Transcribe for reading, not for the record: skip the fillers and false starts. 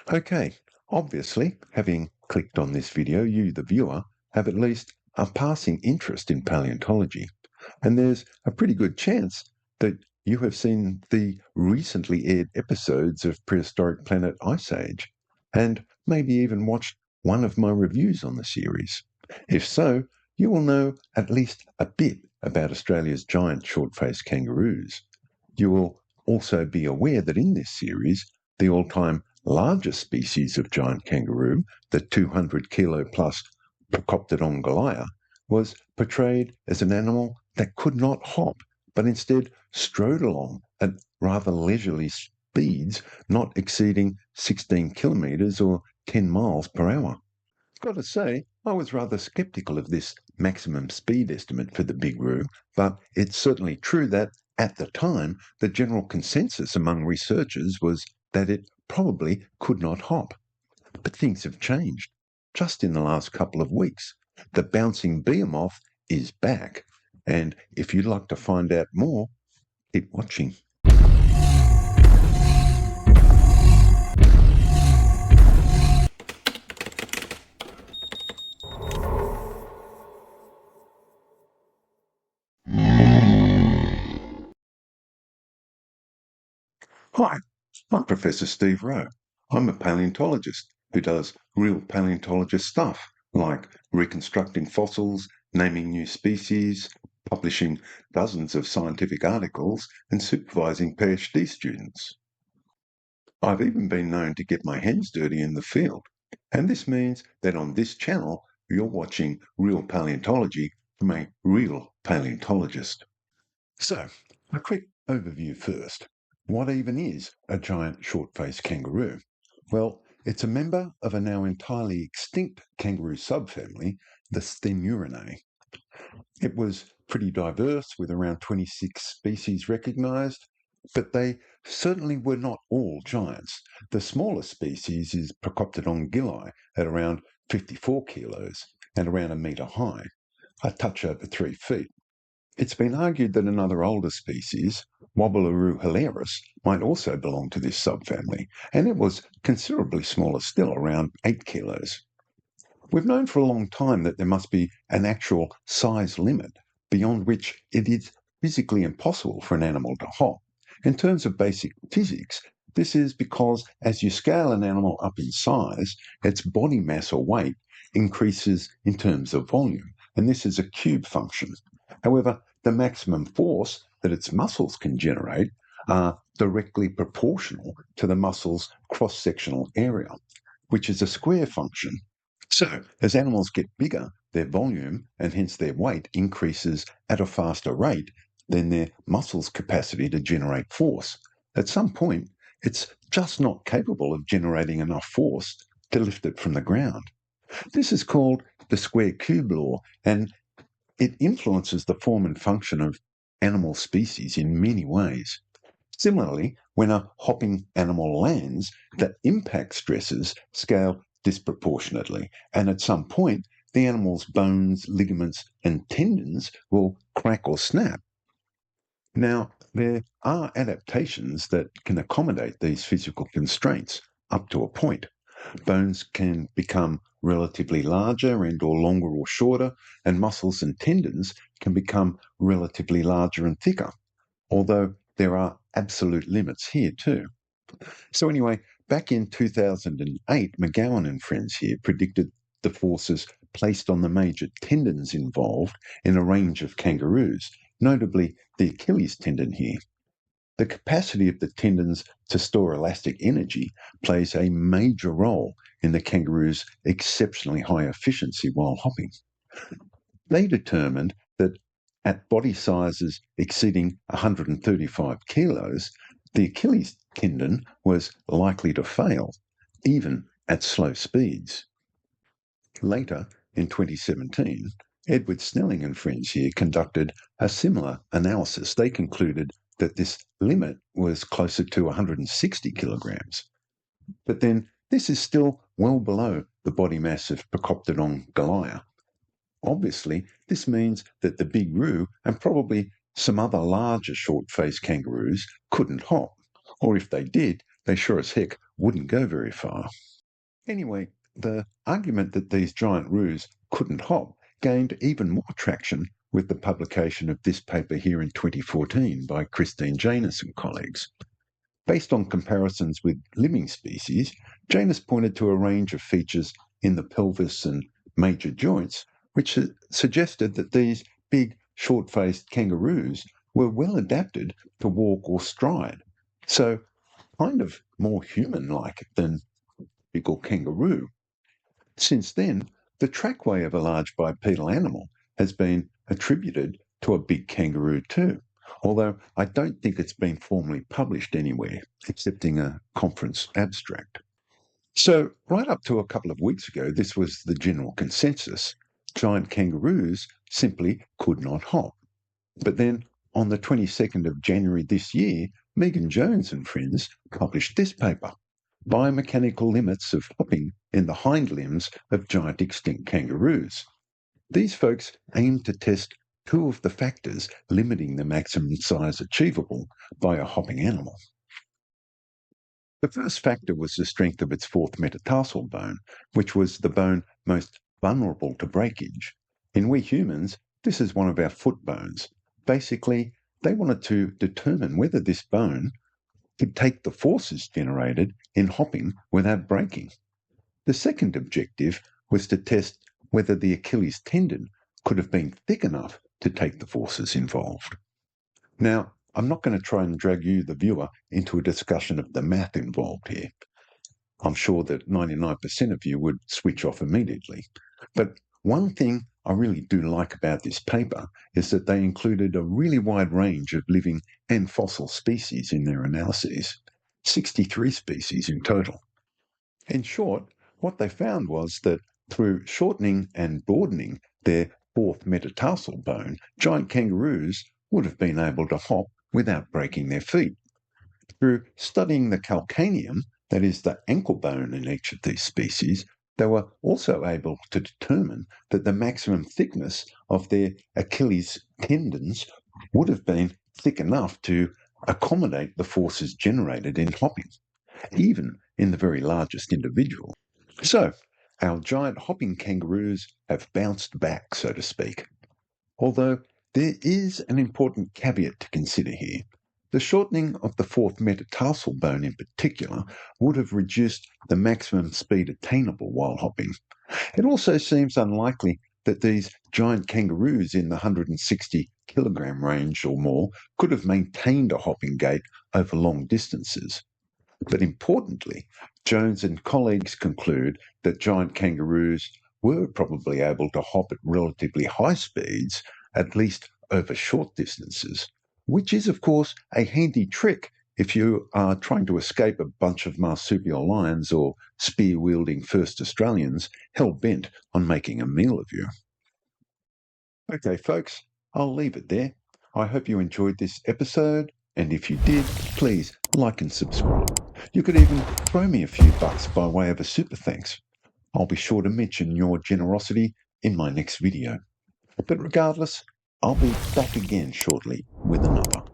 Okay, obviously, having clicked on this video, you, the viewer, have at least a passing interest in paleontology, and there's a pretty good chance that you have seen the recently aired episodes of Prehistoric Planet Ice Age, and maybe even watched one of my reviews on the series. If so, you will know at least a bit about Australia's giant short-faced kangaroos. You will also be aware that in this series, the all-time largest species of giant kangaroo, the 200 kilo plus Procoptodon goliath, was portrayed as an animal that could not hop, but instead strode along at rather leisurely speeds, not exceeding 16 kilometres or 10 miles per hour. Got to say, I was rather sceptical of this maximum speed estimate for the big roo, but it's certainly true that at the time, the general consensus among researchers was that it probably could not hop. But things have changed. Just in the last couple of weeks, the bouncing behemoth is back. And if you'd like to find out more, keep watching. Hi, I'm Professor Steve Rowe. I'm a paleontologist who does real paleontologist stuff, like reconstructing fossils, naming new species, publishing dozens of scientific articles, and supervising PhD students. I've even been known to get my hands dirty in the field, and this means that on this channel, you're watching real paleontology from a real paleontologist. So, a quick overview first. What even is a giant short-faced kangaroo? Well, it's a member of a now entirely extinct kangaroo subfamily, the Stemurinae. It was pretty diverse, with around 26 species recognised, but they certainly were not all giants. The smallest species is Procoptodon gili at around 54 kilos and around a metre high, a touch over 3 feet. It's been argued that another older species, Wobbleroo hilarus, might also belong to this subfamily, and it was considerably smaller still, around 8 kilos. We've known for a long time that there must be an actual size limit beyond which it is physically impossible for an animal to hop. In terms of basic physics, this is because as you scale an animal up in size, its body mass or weight increases in terms of volume, and this is a cube function. However, the maximum force that its muscles can generate are directly proportional to the muscle's cross-sectional area, which is a square function. So, as animals get bigger, their volume and hence their weight increases at a faster rate than their muscles' capacity to generate force. At some point, it's just not capable of generating enough force to lift it from the ground. This is called the square cube law, and it influences the form and function of animal species in many ways. Similarly, when a hopping animal lands, the impact stresses scale disproportionately, and at some point, the animal's bones, ligaments, and tendons will crack or snap. Now, there are adaptations that can accommodate these physical constraints up to a point. Bones can become relatively larger and or longer or shorter, and muscles and tendons can become relatively larger and thicker, although there are absolute limits here too. So anyway, back in 2008, McGowan and friends here predicted the forces placed on the major tendons involved in a range of kangaroos, notably the Achilles tendon here. The capacity of the tendons to store elastic energy plays a major role in the kangaroo's exceptionally high efficiency while hopping. They determined that at body sizes exceeding 135 kilos, the Achilles tendon was likely to fail, even at slow speeds. Later, in 2017, Edward Snelling and friends here conducted a similar analysis. They concluded that this limit was closer to 160 kilograms. But then this is still well below the body mass of Procoptodon goliath. Obviously, this means that the big roo and probably some other larger short-faced kangaroos couldn't hop, or if they did, they sure as heck wouldn't go very far. Anyway, the argument that these giant roos couldn't hop gained even more traction with the publication of this paper here in 2014 by Christine Janus and colleagues. Based on comparisons with living species, Janus pointed to a range of features in the pelvis and major joints which suggested that these big, short-faced kangaroos were well adapted to walk or stride, so kind of more human-like than a typical kangaroo. Since then, the trackway of a large bipedal animal has been attributed to a big kangaroo too, although I don't think it's been formally published anywhere, except in a conference abstract. So, right up to a couple of weeks ago, this was the general consensus. Giant kangaroos simply could not hop. But then, on the 22nd of January this year, Megan Jones and friends published this paper, Biomechanical Limits of Hopping in the Hind Limbs of Giant Extinct Kangaroos. These folks aimed to test two of the factors limiting the maximum size achievable by a hopping animal. The first factor was the strength of its fourth metatarsal bone, which was the bone most vulnerable to breakage. In we humans, this is one of our foot bones. Basically, they wanted to determine whether this bone could take the forces generated in hopping without breaking. The second objective was to test whether the Achilles tendon could have been thick enough to take the forces involved. Now, I'm not going to try and drag you, the viewer, into a discussion of the math involved here. I'm sure that 99% of you would switch off immediately. But one thing I really do like about this paper is that they included a really wide range of living and fossil species in their analyses, 63 species in total. In short, what they found was that through shortening and broadening their fourth metatarsal bone, giant kangaroos would have been able to hop without breaking their feet. Through studying the calcaneum, that is the ankle bone in each of these species, they were also able to determine that the maximum thickness of their Achilles tendons would have been thick enough to accommodate the forces generated in hopping, even in the very largest individual. So, our giant hopping kangaroos have bounced back, so to speak. Although there is an important caveat to consider here. The shortening of the fourth metatarsal bone in particular would have reduced the maximum speed attainable while hopping. It also seems unlikely that these giant kangaroos in the 160 kilogram range or more could have maintained a hopping gait over long distances. But importantly, Jones and colleagues conclude that giant kangaroos were probably able to hop at relatively high speeds, at least over short distances, which is, of course, a handy trick if you are trying to escape a bunch of marsupial lions or spear-wielding first Australians hell-bent on making a meal of you. Okay, folks, I'll leave it there. I hope you enjoyed this episode, and if you did, please like and subscribe. You could even throw me a few bucks by way of a super thanks. I'll be sure to mention your generosity in my next video. But regardless, I'll be back again shortly with another.